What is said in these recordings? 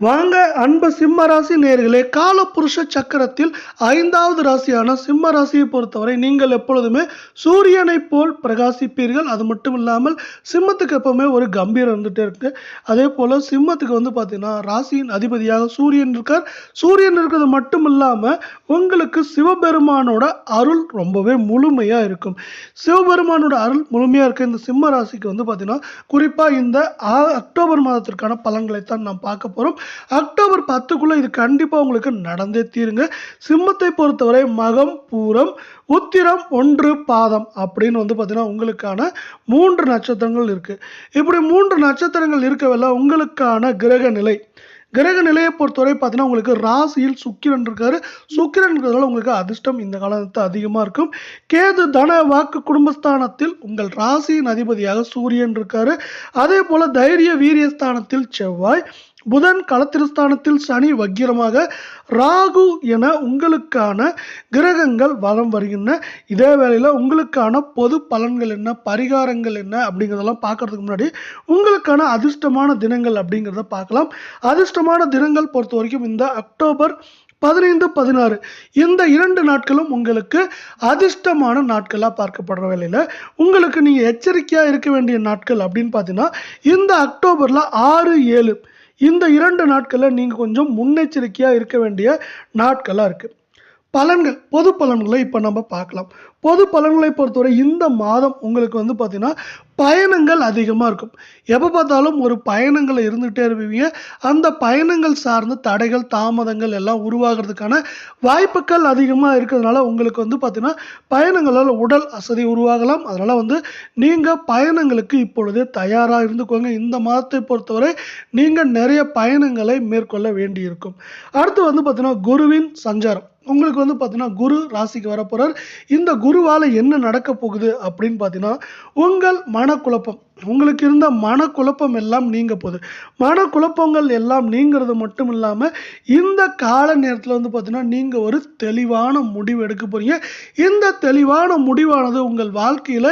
வாங்க அன்பு சிம்ம ராசி நேயர்களே, காலபுருஷ சக்கரத்தில் 5வது ராசியான சிம்ம ராசியை பொறுத்தவரை நீங்கள் எப்பொழுதுமே சூரியனைப் போல் பிரகாசிப்பீர்கள். அது மட்டும் இல்லாமல் சிம்மத்துக்கு எப்பவுமே ஒரு கம்பீரம் இருந்துட்டே இருக்கு. அதே போல சிம்மத்துக்கு பார்த்தீங்கன்னா ராசியின் அதிபதியாக சூரியன் இருக்கார். சூரியன் இருக்கிறது மட்டும் இல்லாம உங்களுக்கு சிவபெருமானோட அருள் ரொம்பவே முழுமையா இருக்கும். சிவபெருமானோட அருள் முழுமையா இருக்க இந்த சிம்ம ராசிக்கு பார்த்தீங்கன்னா குறிப்பா இந்த அக்டோபர் மாதத்திற்கான பலன்களை தான் நாம் பார்க்க போறோம். அக்டோபர் 10க்குள்ள இது கண்டிப்பா உங்களுக்கு நடந்தே தீருங்க. சிம்மத்தை பொறுத்தவரை மகம், பூரம், உத்திரம், 1 பாதம் அப்படின்னு பார்த்தீங்கன்னா உங்களுக்கான 3 நட்சத்திரங்கள் இருக்கு. இப்படி 3 நட்சத்திரங்கள் இருக்கவல்ல உங்களுக்கான கிரக நிலையை பொறுத்தவரை பார்த்தீங்கன்னா உங்களுக்கு ராசியில் சுக்கிரன் இருக்காரு. சுக்கிரன் இருக்கிறதால உங்களுக்கு அதிர்ஷ்டம் இந்த காலத்தில் அதிகமாக இருக்கும். கேது தன வாக்கு குடும்பஸ்தானத்தில் உங்கள் ராசியின் அதிபதியாக சூரியன் இருக்காரு. அதே போல தைரிய வீரியஸ்தானத்தில் செவ்வாய், புதன் களத்திரஸ்தானத்தில் சனி வக்கிரமாக, ராகு என உங்களுக்கான கிரகங்கள் வலம் வருகின்றன. இதே வேளையில் உங்களுக்கான பொது பலன்கள் என்ன, பரிகாரங்கள் என்ன அப்படிங்கிறதெல்லாம் பார்க்கறதுக்கு முன்னாடி உங்களுக்கான அதிர்ஷ்டமான தினங்கள் அப்படிங்கிறத பார்க்கலாம். அதிர்ஷ்டமான தினங்கள் பொறுத்த வரைக்கும் இந்த அக்டோபர் 15, 16 இந்த 2 நாட்களும் உங்களுக்கு அதிர்ஷ்டமான நாட்களாக பார்க்கப்படுற வேளையில் உங்களுக்கு நீங்கள் எச்சரிக்கையாக இருக்க வேண்டிய நாட்கள் அப்படின்னு பார்த்தீங்கன்னா இந்த அக்டோபரில் 6, 7 இந்த 2 நாட்களில் நீங்கள் கொஞ்சம் முன்னெச்சரிக்கையாக இருக்க வேண்டிய நாட்களாக இருக்குது. பொது பலன்களை இப்போ நம்ம பார்க்கலாம். பொது பலன்களை பொறுத்தவரை இந்த மாதம் உங்களுக்கு பார்த்தீங்கன்னா பயணங்கள் அதிகமாக இருக்கும். எப்போ பார்த்தாலும் ஒரு பயணங்கள் இருந்துகிட்டே இருப்பீங்க. அந்த பயணங்கள் சார்ந்த தடைகள், தாமதங்கள் எல்லாம் உருவாகிறதுக்கான வாய்ப்புகள் அதிகமாக இருக்கிறதுனால உங்களுக்கு பார்த்தீங்கன்னா பயணங்களால் உடல் அசதி உருவாகலாம். அதனால் நீங்கள் பயணங்களுக்கு இப்பொழுதே தயாராக இருந்துக்கோங்க. இந்த மாதத்தை பொறுத்தவரை நீங்கள் நிறைய பயணங்களை மேற்கொள்ள வேண்டியிருக்கும். அடுத்து பார்த்தீங்கன்னா குருவின் சஞ்சாரம் உங்களுக்கு பார்த்தீங்கன்னா குரு ராசிக்கு வரப்போறார். இந்த குருவால் என்ன நடக்க போகுது அப்படின்னு பார்த்தீங்கன்னா உங்கள் மனக்குழப்பம், உங்களுக்கு இருந்த மனக்குழப்பம் எல்லாம் நீங்க போகுது. மனக்குழப்பங்கள் எல்லாம் நீங்கிறது மட்டும் இல்லாமல் இந்த கால நேரத்தில் பார்த்தீங்கன்னா நீங்கள் ஒரு தெளிவான முடிவு எடுக்க போறீங்க. இந்த தெளிவான முடிவானது உங்கள் வாழ்க்கையில்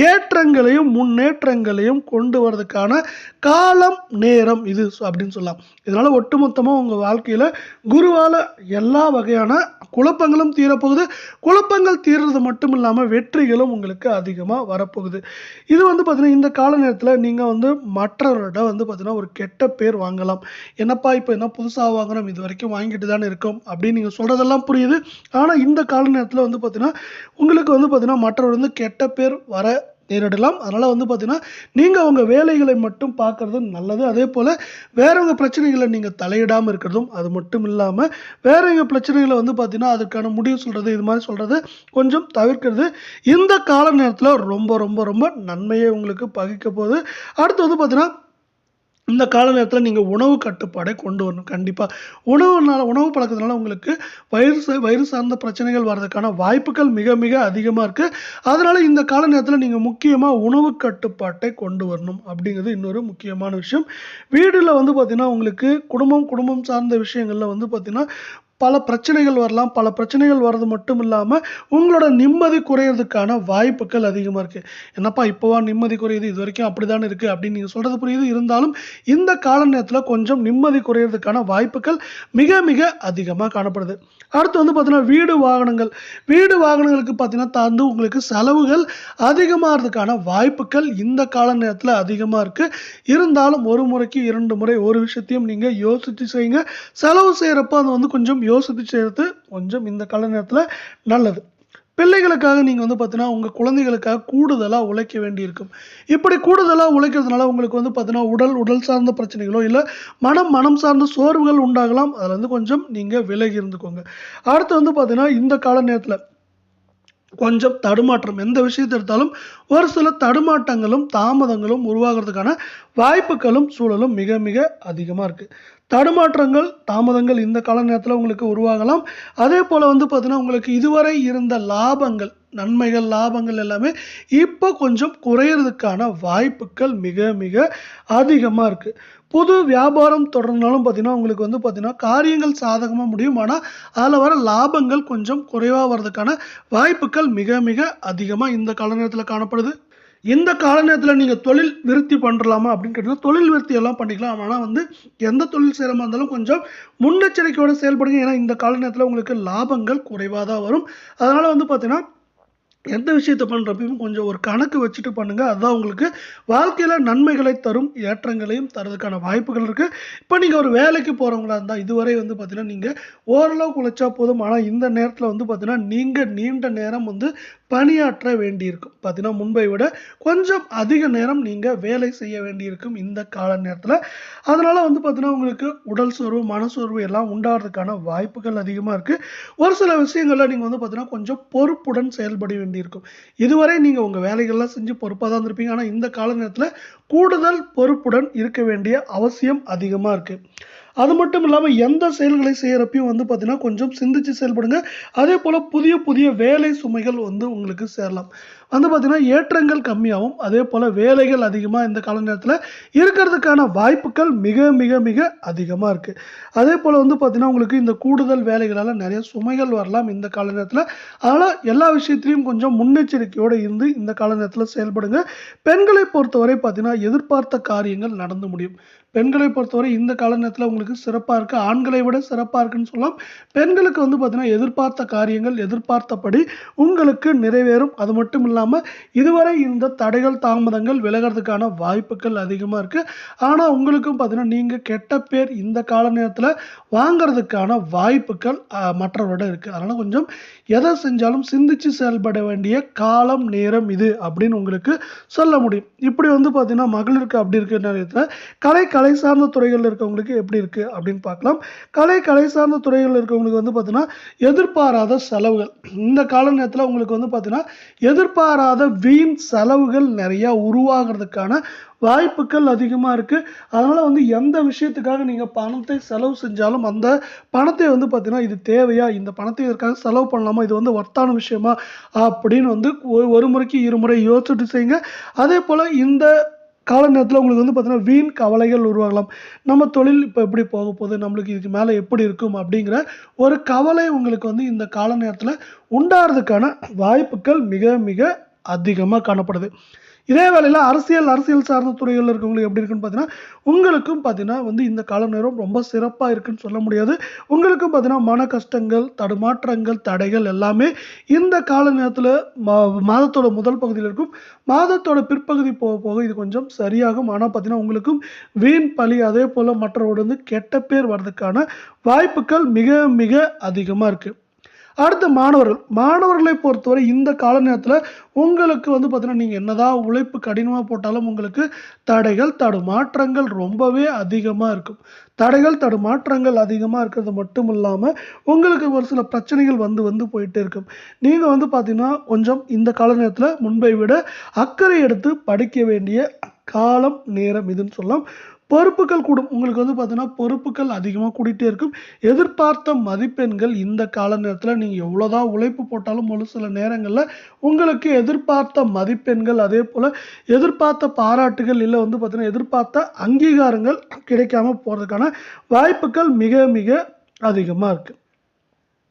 ஏற்றங்களையும் முன்னேற்றங்களையும் கொண்டு வரதுக்கான காலம் நேரம் இது அப்படின்னு சொல்லலாம். இதனால ஒட்டுமொத்தமாக உங்கள் வாழ்க்கையில் குருவால் எல்லா வகையான குழப்பங்களும் தீரப்போகுது. குழப்பங்கள் தீர்றது மட்டும் இல்லாமல் வெற்றிகளும் உங்களுக்கு அதிகமாக வரப்போகுது. இது பார்த்தீங்கன்னா இந்த கால நேரத்தில் நீங்கள் மற்றவர்கிட்ட பார்த்தீங்கன்னா ஒரு கெட்ட பேர் வாங்கலாம். என்னப்பா இப்போ என்ன புதுசாக வாங்குறோம், இது வரைக்கும் வாங்கிட்டு தானே இருக்கோம் அப்படின்னு நீங்கள் சொல்கிறதெல்லாம் புரியுது. ஆனால் இந்த கால நேரத்தில் பார்த்தீங்கன்னா உங்களுக்கு பார்த்தீங்கன்னா மற்றவர் கெட்ட பேர் வர நேரிடலாம். அதனால் பார்த்தீங்கன்னா நீங்கள் உங்கள் வேலைகளை மட்டும் பார்க்குறது நல்லது. அதே போல் வேறவங்க பிரச்சனைகளை நீங்கள் தலையிடாமல் இருக்கிறதும், அது மட்டும் இல்லாமல் வேறவங்க பிரச்சனைகளை பார்த்தீங்கன்னா அதுக்கான முடிவு சொல்கிறது, இது மாதிரி சொல்கிறது கொஞ்சம் தவிர்க்கிறது இந்த கால நேரத்தில் ரொம்ப ரொம்ப ரொம்ப நன்மையை உங்களுக்கு பகிக்க போகுது. அடுத்து பார்த்தீங்கன்னா இந்த கால நேரத்தில் நீங்கள் உணவு கட்டுப்பாடை கொண்டு வரணும். கண்டிப்பாக உணவு பழக்கத்தினால உங்களுக்கு வயிறு சார்ந்த பிரச்சனைகள் வர்றதுக்கான வாய்ப்புகள் மிக மிக அதிகமாக இருக்குது. அதனால் இந்த கால நேரத்தில் நீங்கள் முக்கியமாக உணவு கட்டுப்பாட்டை கொண்டு வரணும் அப்படிங்கிறது இன்னொரு முக்கியமான விஷயம். வீடில் பார்த்தீங்கன்னா உங்களுக்கு குடும்பம் சார்ந்த விஷயங்களில் பார்த்தீங்கன்னா பல பிரச்சனைகள் வரலாம். பல பிரச்சனைகள் வர்றது மட்டும் இல்லாமல் உங்களோட நிம்மதி குறையிறதுக்கான வாய்ப்புகள் அதிகமாக இருக்குது. என்னப்பா இப்போவா நிம்மதி குறையுது, இது வரைக்கும் அப்படி தானே இருக்குது அப்படின்னு நீங்கள் சொல்கிறது புரியுது. இருந்தாலும் இந்த கால நேரத்தில் கொஞ்சம் நிம்மதி குறையிறதுக்கான வாய்ப்புகள் மிக மிக அதிகமாக காணப்படுது. அடுத்து பார்த்தீங்கன்னா வீடு வாகனங்களுக்கு பார்த்தீங்கன்னா உங்களுக்கு செலவுகள் அதிகமாகிறதுக்கான வாய்ப்புகள் இந்த கால நேரத்தில் அதிகமாக இருக்குது. இருந்தாலும் ஒரு முறைக்கு 2 முறை ஒரு விஷயத்தையும் நீங்கள் யோசித்து செய்யுங்க. செலவு செய்கிறப்ப அது கொஞ்சம் யோசித்து செய்கிறது கொஞ்சம் இந்த கால நேரத்தில் நல்லது. பிள்ளைகளுக்காக நீங்கள் பார்த்தீங்கன்னா உங்கள் குழந்தைகளுக்காக கூடுதலாக உழைக்க வேண்டியிருக்கும். இப்படி கூடுதலாக உழைக்கிறதுனால உங்களுக்கு பார்த்தீங்கன்னா உடல் சார்ந்த பிரச்சனைகளோ இல்லை மனம் சார்ந்த சோர்வுகள் உண்டாகலாம். அதில் கொஞ்சம் நீங்கள் விலகி இருந்துக்கோங்க. அடுத்து பார்த்தீங்கன்னா இந்த கால நேரத்தில் கொஞ்சம் தடுமாற்றம், எந்த விஷயத்தை எடுத்தாலும் ஒரு சில தடுமாற்றங்களும் தாமதங்களும் உருவாகிறதுக்கான வாய்ப்புகளும் சூழலும் மிக மிக அதிகமாக இருக்குது. தடுமாற்றங்கள் தாமதங்கள் இந்த கால நேரத்தில் உங்களுக்கு உருவாகலாம். அதே போல் பார்த்தீங்கன்னா உங்களுக்கு இதுவரை இருந்த லாபங்கள் எல்லாமே இப்போ கொஞ்சம் குறையிறதுக்கான வாய்ப்புகள் மிக மிக அதிகமாக இருக்குது. புது வியாபாரம் தொடர்ந்தாலும் பார்த்தீங்கன்னா உங்களுக்கு பார்த்தீங்கன்னா காரியங்கள் சாதகமாக முடியும். ஆனால் அதில் வர லாபங்கள் கொஞ்சம் குறைவாக வர்றதுக்கான வாய்ப்புகள் மிக மிக அதிகமாக இந்த கால நேரத்தில் காணப்படுது. இந்த கால நேரத்துல நீங்க தொழில் விருத்தி பண்ணலாமா அப்படின்னு கேட்டீங்கன்னா, தொழில் விருத்தி எல்லாம் பண்ணிக்கலாம். ஆனா வந்து எந்த தொழில் செய்ற மாரி இருந்தாலும் கொஞ்சம் முன்னெச்சரிக்கையோட செயல்படுங்க. ஏன்னா இந்த கால நேரத்துல உங்களுக்கு லாபங்கள் குறைவா தான் வரும். அதனால வந்து பார்த்தீங்கன்னா எந்த விஷயத்த பண்றப்பயும் கொஞ்சம் ஒரு கணக்கு வச்சுட்டு பண்ணுங்க. அதான் உங்களுக்கு வாழ்க்கையில நன்மைகளை தரும், ஏற்றங்களையும் தர்றதுக்கான வாய்ப்புகள் இருக்கு. இப்ப நீங்க ஒரு வேலைக்கு போறவங்களா இருந்தா, இதுவரை வந்து பார்த்தீங்கன்னா, நீங்க ஓரளவுக்கு உழைச்சா போதும். ஆனா இந்த நேரத்துல வந்து பார்த்தீங்கன்னா, நீங்க நீண்ட நேரம் வந்து பணியாற்ற வேண்டியிருக்கும். பார்த்தீங்கன்னா, முன்பை விட கொஞ்சம் அதிக நேரம் நீங்க வேலை செய்ய வேண்டியிருக்கும் இந்த கால நேரத்துல. அதனால வந்து பார்த்தீங்கன்னா, உங்களுக்கு உடல் சோர்வு, மனசோர்வு எல்லாம் உண்டாகுறதுக்கான வாய்ப்புகள் அதிகமா இருக்கு. ஒரு சில விஷயங்கள்ல நீங்க வந்து பார்த்தீங்கன்னா, கொஞ்சம் பொறுப்புடன் செயல்பட வேண்டியிருக்கும். இதுவரை நீங்க உங்க வேலைகள்லாம் செஞ்சு பொறுப்பா தான் இருந்திருப்பீங்க. ஆனா இந்த கால நேரத்துல கூடுதல் பொறுப்புடன் இருக்க வேண்டிய அவசியம் அதிகமா இருக்கு. அது மட்டும் இல்லாம எந்த செயல்களை செய்யறப்பயும் வந்து பார்த்தீங்கன்னா, கொஞ்சம் சிந்திச்சு செயல்படுங்க. அதேபோல புதிய புதிய வேலை சுமைகள் வந்து உங்களுக்கு சேரலாம். வந்து பார்த்தீங்கன்னா, ஏற்றங்கள் கம்மியாகும். அதேபோல வேலைகள் அதிகமா இந்த கால நேரத்துல இருக்கிறதுக்கான வாய்ப்புகள் மிக மிக மிக அதிகமா இருக்கு. அதேபோல வந்து பார்த்தீங்கன்னா, உங்களுக்கு இந்த கூடுதல் வேலைகளால நெறைய சுமைகள் வரலாம் இந்த கால நேரத்துல. அதனால எல்லா விஷயத்திலயும் கொஞ்சம் முன்னெச்சரிக்கையோட இருந்து இந்த கால நேரத்துல செயல்படுங்க. பெண்களை பொறுத்தவரை பார்த்தீங்கன்னா, எதிர்பார்த்த காரியங்கள் நடந்து முடியும். பெண்களை பொறுத்தவரை இந்த கால நேரத்துல உங்களுக்கு சிறப்பா இருக்கு. ஆண்களை விட சிறப்பா இருக்குன்னு சொல்லலாம். பெண்களுக்கு வந்து பார்த்தீங்கன்னா, எதிர்பார்த்த காரியங்கள் எதிர்பார்த்தபடி உங்களுக்கு நிறைவேறும். அது மட்டும் இல்லாம இதுவரை இருந்த தடைகள், தாமதங்கள் விலகுறதுக்கான வாய்ப்புகள் அதிகமா இருக்கு. ஆனா உங்களுக்கும் பார்த்தீங்கன்னா, நீங்க கெட்ட பேர் இந்த கால நேரத்துல வாங்குறதுக்கான வாய்ப்புகள் மற்றவரோட இருக்கு. அதனால கொஞ்சம் எத செஞ்சாலும் சிந்திச்சு செயல்பட வேண்டிய காலம், நேரம் இது அப்படின்னு உங்களுக்கு சொல்ல முடியும். இப்படி வந்து பார்த்தீங்கன்னா, மகளிருக்கு அப்படி இருக்கிற நேரத்துல கலை சார்ந்த துறைகள்ல இருக்கவங்களுக்கு எப்படி இருக்கு அப்படின்னு பார்க்கலாம். கலை சார்ந்த துறைகள்ல இருக்கவங்களுக்கு வந்து பார்த்தீங்கன்னா, எதிர்பாராத செலவுகள். இந்த கால நேரத்துல உங்களுக்கு வந்து பார்த்தீங்கன்னா, எதிர்பாராத வீண் செலவுகள் நெறைய உருவாகுறதுக்கான வாய்ப்புகள் அதிகமா இருக்கு. அதனால வந்து எந்த விஷயத்துக்காக நீங்க பணத்தை செலவு செஞ்சாலும், அந்த பணத்தை வந்து பார்த்தீங்கன்னா, இது தேவையா? இந்த பணத்தை இதற்காக செலவு பண்ணலாமா? இது வந்து வொர்த்தான விஷயமா? அப்படின்னு வந்து ஒரு முறைக்கு இருமுறை யோசிச்சுட்டு செய்யுங்க. அதேபோல இந்த கால நேரத்துல உங்களுக்கு வந்து பார்த்தீங்கன்னா, வீண் கவலைகள் உருவாகலாம். நம்ம தொழில் இப்ப எப்படி போகப்போகுது? நம்மளுக்கு இதுக்கு மேல எப்படி இருக்கும்? அப்படிங்கிற ஒரு கவலை உங்களுக்கு வந்து இந்த கால நேரத்துல உண்டாறதுக்கான வாய்ப்புகள் மிக மிக அதிகமா காணப்படுது. இதே வேளையில அரசியல் சார்ந்த துறைகள்ல இருக்கவங்களுக்கு எப்படி இருக்குன்னு பார்த்தீங்கன்னா, உங்களுக்கும் பார்த்தீங்கன்னா வந்து இந்த கால நேரம் ரொம்ப சிறப்பா இருக்குன்னு சொல்ல முடியாது. உங்களுக்கும் பார்த்தீங்கன்னா, மன கஷ்டங்கள், தடுமாற்றங்கள், தடைகள் எல்லாமே இந்த கால நேரத்துல மா மாதத்தோட முதல் பகுதியில இருக்கும். மாதத்தோட பிற்பகுதி போக போக இது கொஞ்சம் சரியாகும். ஆனா பார்த்தீங்கன்னா, உங்களுக்கும் வீண் பழி அதேபோல மற்றவரோட வந்து கெட்ட பேர் வர்றதுக்கான வாய்ப்புகள் மிக மிக அதிகமா இருக்கு. அடுத்து மாணவர்கள். மாணவர்களை பொறுத்தவரை இந்த கால நேரத்துல உங்களுக்கு வந்து பார்த்தீங்கன்னா, நீங்க என்னதான் உழைப்பு கடினமா போட்டாலும் உங்களுக்கு தடைகள், தடுமாற்றங்கள் ரொம்பவே அதிகமா இருக்கும். தடைகள், தடுமாற்றங்கள் அதிகமா இருக்கிறது மட்டும் இல்லாம, உங்களுக்கு ஒரு சில பிரச்சனைகள் வந்து வந்து போயிட்டே இருக்கும். நீங்க வந்து பார்த்தீங்கன்னா, கொஞ்சம் இந்த கால நேரத்துல முன்பை விட அக்கறை எடுத்து படிக்க வேண்டிய காலம், நேரம் இதுன்னு சொல்லலாம். பொறுப்புகள் கூடும். உங்களுக்கு வந்து பார்த்தீங்கன்னா, பொறுப்புகள் அதிகமா கூடிட்டே இருக்கும். எதிர்பார்த்த மதிப்பெண்கள் இந்த கால நேரத்துல நீங்க எவ்வளோதான் உழைப்பு போட்டாலும் ஒரு சில நேரங்கள்ல உங்களுக்கு எதிர்பார்த்த மதிப்பெண்கள், அதேபோல எதிர்பார்த்த பாராட்டுகள், இல்ல வந்து பார்த்தீங்கன்னா, எதிர்பார்த்த அங்கீகாரங்கள் கிடைக்காம போறதுக்கான வாய்ப்புகள் மிக மிக அதிகமா இருக்கு.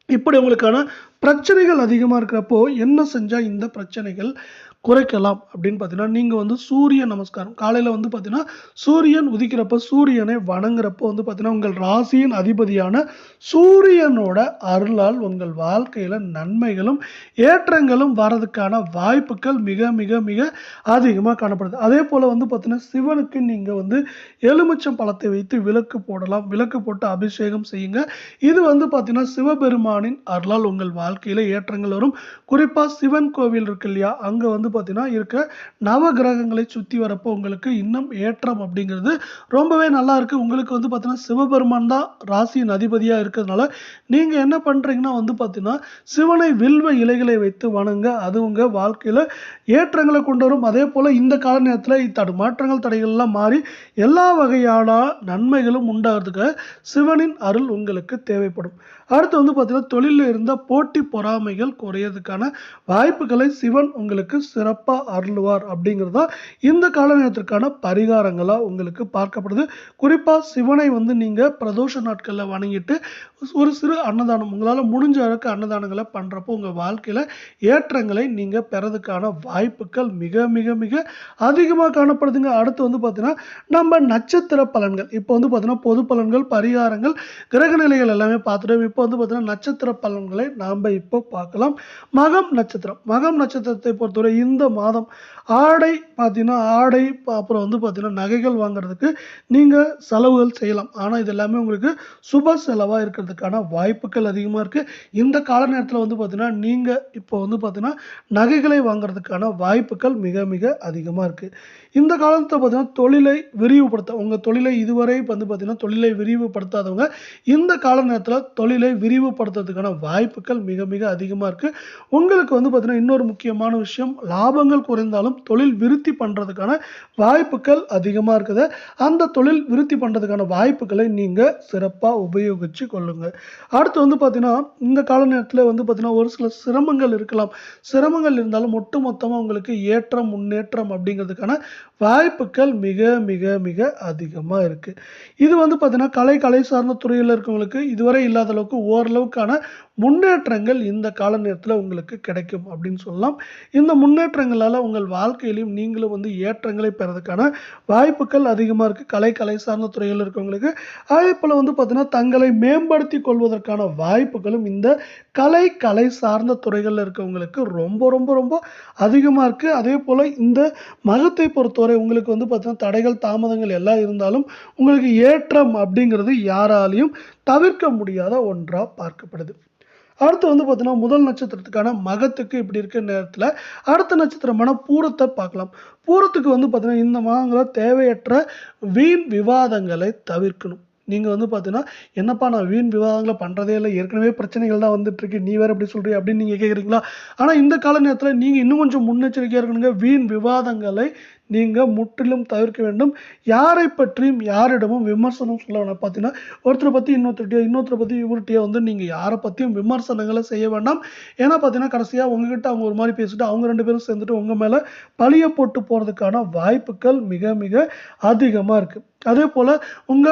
இப்படி உங்களுக்கான பிரச்சனைகள் அதிகமா இருக்கிறப்போ, என்ன செஞ்சா இந்த பிரச்சனைகள் குறைக்கலாம் அப்படின்னு பார்த்தீங்கன்னா, நீங்க வந்து சூரிய நமஸ்காரம் காலையில வந்து பார்த்தீங்கன்னா, சூரியன் உதிக்கிறப்ப சூரியனை வணங்குறப்போ வந்து பார்த்தீங்கன்னா, உங்கள் ராசியின் அதிபதியான சூரியனோட அருளால் உங்கள் வாழ்க்கையில நன்மைகளும், ஏற்றங்களும் வரதுக்கான வாய்ப்புகள் மிக மிக மிக அதிகமா காணப்படுது. அதேபோல வந்து பார்த்தீங்கன்னா, சிவனுக்கு நீங்க வந்து எலுமிச்சம் பழத்தை வைத்து விளக்கு போடலாம். விளக்கு போட்டு அபிஷேகம் செய்யுங்க. இது வந்து பார்த்தீங்கன்னா, சிவபெருமானின் அருளால் உங்கள் வாழ்க்கையில ஏற்றங்கள் வரும். குறிப்பா சிவன் கோவில் இருக்கு இல்லையா? அங்க வந்து பார்த்தீங்கன்னா, இருக்க நவ கிரகங்களை சுத்தி வரப்போ உங்களுக்கு இன்னும் ஏற்றம் அப்படிங்கிறது ரொம்பவே நல்லா இருக்கு. உங்களுக்கு வந்து பார்த்தீங்கன்னா, சிவபெருமான் தான் ராசியின் அதிபதியா இருக்கிறதுனால, நீங்க என்ன பண்றீங்கன்னா வந்து பார்த்தீங்கன்னா, சிவனை வில்வ இலைகளை வைத்து வணங்க. அது உங்க வாழ்க்கையில ஏற்றங்கள கொண்டு வரும். அதேபோல இந்த கால நேரத்துல தடுமாற்றங்கள், தடைகள்லாம் மாறி எல்லா வகையான நன்மைகளும் உண்டாகுறதுக்கு சிவனின் அருள் உங்களுக்கு தேவைப்படும். அடுத்து வந்து பார்த்தீங்கன்னா, தொழில்ல இருந்த போட்டி பொறாமைகள் குறையறதுக்கான வாய்ப்புகளை சிவன் உங்களுக்கு சிறப்பா அருளுவார் அப்படிங்கிறது தான் இந்த கால நேரத்திற்கான பரிகாரங்களா உங்களுக்கு பார்க்கப்படுது. குறிப்பா சிவனை வந்து நீங்க பிரதோஷ நாட்கள்ல வணங்கிட்டு ஒரு சிறு அன்னதானம் உங்களால முடிஞ்ச அளவுக்கு அன்னதானங்களை பண்றப்போ உங்க வாழ்க்கையில ஏற்றங்களை நீங்க பெறதுக்கான வாய்ப்புகள் மிக மிக மிக அதிகமா காணப்படுதுங்க. அடுத்து வந்து பார்த்தீங்கன்னா, நம்ம நட்சத்திர பலன்கள். இப்போ வந்து பார்த்தீங்கன்னா, பொது பலன்கள், பரிகாரங்கள், கிரக நிலைகள் எல்லாமே பார்த்துட்டோம். இப்போ வந்து பார்த்தீங்கன்னா, நட்சத்திர பலன்களை நாம இப்போ பார்க்கலாம். மகம் நட்சத்திரம். மகம் நட்சத்திரத்தை பொறுத்தவரை இந்த மாதம் ஆடை பார்த்தீங்கன்னா, அப்புறம் வந்து பார்த்தீங்கன்னா, நகைகள் வாங்குறதுக்கு நீங்க செலவுகள் செய்யலாம். ஆனா, இது எல்லாமே உங்களுக்கு சுப செலவா இருக்கிறதுக்கான வாய்ப்புகள் அதிகமா இருக்கு. இந்த கால நேரத்தில வந்து பார்த்தீங்கன்னா, நீங்க இப்போ வந்து பார்த்தீங்கன்னா, நகைகளை வாங்குறதுக்கான வாய்ப்புகள் மிக மிக அதிகமா இருக்கு. இந்த காலத்துல பார்த்தீங்கன்னா, தொழிலை விரிவுபடுத்த உங்க தொழிலை இதுவரை வந்து பார்த்தீங்கன்னா, தொழிலை விரிவுபடுத்தாதவங்க, இந்த கால நேரத்தில தொழிலை விரிவுபடுத்துறதுக்கான வாய்ப்புகள் மிக மிக அதிகமா இருக்கு. உங்களுக்கு வந்து பார்த்தீங்கன்னா, இன்னொரு முக்கியமான விஷயம், லாபங்கள் குறைந்தாலும் தொழில் விருத்தி பண்றதுக்கான வாய்ப்புகள் அதிகமா இருக்குது. அந்த தொழில் விருத்தி பண்றதுக்கான வாய்ப்புகளை நீங்க சிறப்பா உபயோகிச்சு கொள்ளுங்க. அடுத்து வந்து பார்த்தீங்கன்னா, இந்த கால நேரத்தில வந்து பார்த்தீங்கன்னா, ஒரு சில சிரமங்கள் இருக்கலாம். சிரமங்கள் இருந்தாலும் ஒட்டுமொத்தமா உங்களுக்கு ஏற்றம், முன்னேற்றம் அப்படிங்கிறதுக்கான வாய்ப்புகள் மிக மிக மிக அதிகமா இருக்கு. இது வந்து பார்த்தீங்கன்னா, கலை சார்ந்த துறையில இருக்கவங்களுக்கு இதுவரை இல்லாத அளவுக்கு ஓரளவுக்கான முன்னேற்றங்கள் இந்த கால நேரத்தில உங்களுக்கு கிடைக்கும் அப்படின்னு சொல்லலாம். இந்த முன்னேற்றங்களால உங்கள் வாழ்க்கையிலும் நீங்களும் வந்து ஏற்றங்களை பெறதுக்கான வாய்ப்புகள் அதிகமா இருக்கு. கலை சார்ந்த துறையில இருக்கவங்களுக்கு. அதேபோல வந்து பார்த்தீங்கன்னா, தங்களை மேம்படுத்திக் கொள்வதற்கான வாய்ப்புகளும் இந்த கலை சார்ந்த துறைகள்ல இருக்கவங்களுக்கு ரொம்ப ரொம்ப ரொம்ப அதிகமா இருக்கு. அதேபோல இந்த மகத்தை பொறுத்தவரை உங்களுக்கு வந்து பார்த்தீங்கன்னா, தடைகள், தாமதங்கள் எல்லாம் இருந்தாலும் உங்களுக்கு ஏற்றம் அப்படிங்கிறது யாராலயும் தவிர்க்க முடியாத ஒன்றா பார்க்கப்படுது. அடுத்து வந்து பார்த்தீங்கன்னா, முதல் நட்சத்திரத்துக்கான மகத்துக்கு இப்படி இருக்க நேரத்தில, அடுத்த நட்சத்திரமான பூரத்த பார்க்கலாம். பூரத்துக்கு வந்து பார்த்தீங்கன்னா, இந்த மாதங்கள்ல தேவையற்ற வீண் விவாதங்களை தவிர்க்கணும். நீங்க வந்து பார்த்தீங்கன்னா, "என்னப்பா நான் வீண் விவாதங்கள பண்றதே இல்ல. ஏற்கனவே பிரச்சனைகள் தான் வந்துட்டுருக்கு. நீ வேற இப்படி சொல்றியே" அப்படின்னு நீங்க கேட்குறீங்களா? ஆனா இந்த கால நேரத்தில நீங்க இன்னும் கொஞ்சம் முன்னெச்சரிக்கையா இருக்கணுங்க. வீண் விவாதங்களை நீங்க முற்றிலும் தவிர்க்க வேண்டும். யாரை பற்றியும் யாரிடமும் விமர்சனம் சொல்ல வேணாம். பார்த்தீங்கன்னா, ஒருத்தர பத்தி இன்னொருத்தர்ட்டயோ, இன்னொருத்தர பத்தி இவர்ட்டயோ வந்து நீங்க யார பத்தியும் விமர்சனங்கள செய்ய வேண்டாம். ஏன்னா பார்த்தீங்கன்னா, கடைசியா உங்ககிட்ட அவங்க ஒரு மாரி பேசிட்டு, அவங்க 2 பேரும் சேர்ந்துட்டு உங்க மேல பழிய போட்டு போறதுக்கான வாய்ப்புகள் மிக மிக அதிகமா இருக்கு. அதேபோல உங்க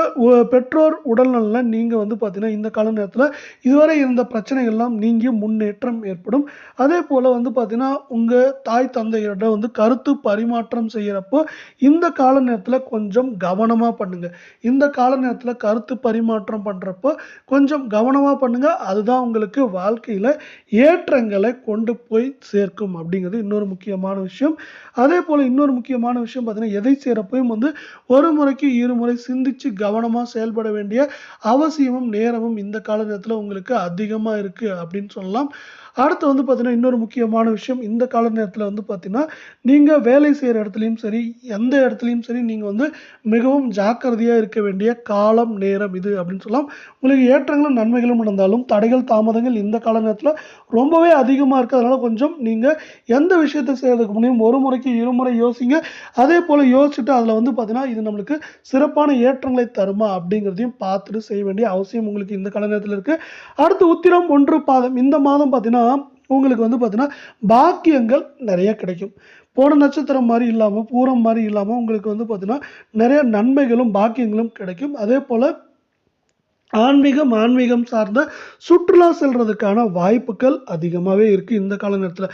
பெற்றோர் உடல்நலன்ல நீங்க வந்து பார்த்தீங்கன்னா, இந்த கால நேரத்தில இதுவரை இருந்த பிரச்சனைகள்லாம் நீங்கி முன்னேற்றம் ஏற்படும். அதேபோல வந்து பார்த்தீங்கன்னா, உங்க தாய் தந்தையரிடம் வந்து கருத்து பரிமாற்றம் செய்யறப்போ, இந்த கால நேரத்தில கொஞ்சம் கவனமா பண்ணுங்க. இந்த கால நேரத்தில கருத்து பரிமாற்றம் பண்றப்போ கொஞ்சம் கவனமா பண்ணுங்க. அதுதான் உங்களுக்கு வாழ்க்கையில ஏற்றங்களை கொண்டு போய் சேர்க்கும் அப்படிங்கிறது இன்னொரு முக்கியமான விஷயம். அதேபோல இன்னொரு முக்கியமான விஷயம் பார்த்தீங்கன்னா, எதை செய்றப்பயும் வந்து ஒரு முறைக்கு இருமுறை சிந்திச்சு கவனமா செயல்பட வேண்டிய அவசியமும், நேரமும் இந்த கால நேரத்தில உங்களுக்கு அதிகமா இருக்கு அப்படின்னு சொல்லலாம். அடுத்து வந்து பார்த்தீங்கன்னா, இன்னொரு முக்கியமான விஷயம் இந்த கால நேரத்தில வந்து பார்த்தீங்கன்னா, நீங்க வேலை செய்ற இடத்துலயும் சரி, எந்த இடத்துலயும் சரி, நீங்க வந்து மிகவும் ஜாக்கிரதையா இருக்க வேண்டிய காலம், நேரம் இது அப்படின்னு சொல்லலாம். உங்களுக்கு ஏற்றங்களும், நன்மைகளும் நடந்தாலும், தடைகள், தாமதங்கள் இந்த கால நேரத்தில ரொம்பவே அதிகமா இருக்கு. அதனால கொஞ்சம் நீங்க எந்த விஷயத்த செய்றதுக்கு முன்னாடியும் ஒரு முறைக்கு இருமுறை யோசிங்க. அதேபோல யோசிச்சுட்டு அதில வந்து பார்த்தீங்கன்னா, இது நம்மளுக்கு சிறப்பான ஏற்றங்களை தருமா அப்படிங்கிறதையும் பார்த்துட்டு செய்ய வேண்டிய அவசியம் உங்களுக்கு இந்த கால நேரத்தில இருக்கு. அடுத்து உத்திரம் 1 பாதம். இந்த மாதம் பார்த்தீங்கன்னா, உங்களுக்கு வந்து பார்த்தீங்கன்னா, பாக்கியங்கள் நெறைய கிடைக்கும். போன நட்சத்திரம் மாரி இல்லாம, பூரம் மாரி இல்லாம உங்களுக்கு வந்து பார்த்தீங்கன்னா, நெறைய நன்மைகளும், பாக்கியங்களும் கிடைக்கும். அதேபோல ஆன்மீகம் சார்ந்த சுற்றுலா செல்றதுக்கான வாய்ப்புகள் அதிகமாவே இருக்கு இந்த கால நேரத்தில.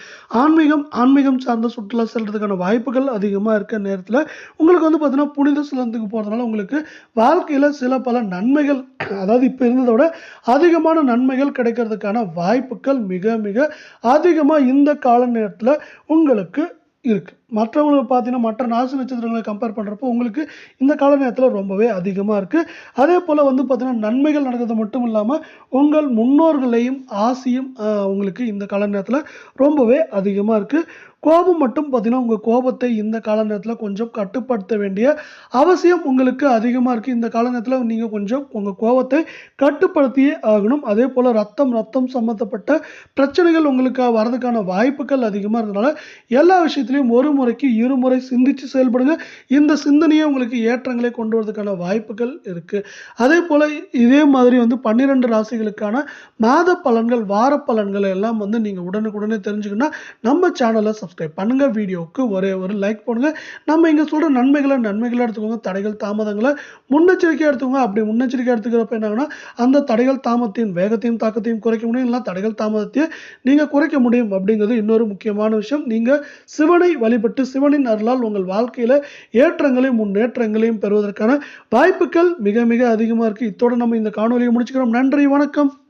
ஆன்மீகம் சார்ந்த சுற்றுலா செல்றதுக்கான வாய்ப்புகள் அதிகமா இருக்க நேரத்தில, உங்களுக்கு வந்து பார்த்தீங்கன்னா, புனித ஸ்தலத்துக்கு போறதுனால உங்களுக்கு வாழ்க்கையில சில பல நன்மைகள் அதாவது இப்ப இருந்தத விட அதிகமான நன்மைகள் கிடைக்கிறதுக்கான வாய்ப்புகள் மிக மிக அதிகமா இந்த கால நேரத்தில உங்களுக்கு இருக்கு. மற்றவங்களுக்கு பார்த்தீங்கன்னா, மற்ற ராசி நட்சத்திரங்கள கம்பேர் பண்றப்போ, உங்களுக்கு இந்த கால நேரத்தில ரொம்பவே அதிகமா இருக்கு. அதேபோல வந்து பார்த்தீங்கன்னா, நன்மைகள் நடக்கிறது மட்டும் இல்லாம, உங்கள் முன்னோர்களையும் ஆசியும் உங்களுக்கு இந்த கால நேரத்தில ரொம்பவே அதிகமா இருக்கு. கோபம் மட்டும் பார்த்தீங்கன்னா, உங்க கோபத்தை இந்த கால நேரத்தில கொஞ்சம் கட்டுப்படுத்த வேண்டிய அவசியம் உங்களுக்கு அதிகமா இருக்கு. இந்த கால நேரத்தில நீங்க கொஞ்சம் உங்க கோவத்தை கட்டுப்படுத்தியே ஆகணும். அதேபோல ரத்தம் சம்மந்தப்பட்ட பிரச்சனைகள் உங்களுக்கு வரதுக்கான வாய்ப்புகள் அதிகமா இருந்தனால, எல்லா விஷயத்திலயும் ஒரு முறைக்கு இருமுறை சிந்திச்சு செயல்படுங்க. இந்த சிந்தனையே உங்களுக்கு ஏற்றங்களை கொண்டு வரதுக்கான வாய்ப்புகள் இருக்கு. அதேபோல இதே மாதிரி வந்து 12 ராசிகளுக்கான மாத பலன்கள், வார பலன்கள் எல்லாம் வந்து நீங்க உடனுக்குடனே தெரிஞ்சுக்கணும்னா, நம்ம சேனல சப்ஸ்கிரைப் பண்ணுங்க. வீடியோவுக்கு ஒரே ஒரு லைக் போடுங்க. நம்ம இங்க சொல்ற நன்மைகள எடுத்துக்கோங்க. தடைகள், தாமதங்கள முன்னெச்சரிக்கையா எடுத்துக்கோங்க. அப்படி முன்னெச்சரிக்கையா எடுத்துக்கிறப்ப என்ன ஆகும்னா, அந்த தடைகள், தாமதத்தின் வேகத்தையும், தாக்கத்தையும் குறைக்க முடியும். இல்ல தடைகள், தாமதத்தையும் நீங்க குறைக்க முடியும் அப்படிங்கிறது இன்னொரு முக்கியமான விஷயம். நீங்க சிவனை வழிபட்டு சிவனின் அருளால் உங்கள் வாழ்க்கையில ஏற்றங்களையும், முன்னேற்றங்களையும் பெறுவதற்கான வாய்ப்புகள் மிக மிக அதிகமா இருக்கு. இத்தோட நம்ம இந்த காணொளியை முடிச்சுக்கிறோம். நன்றி, வணக்கம்.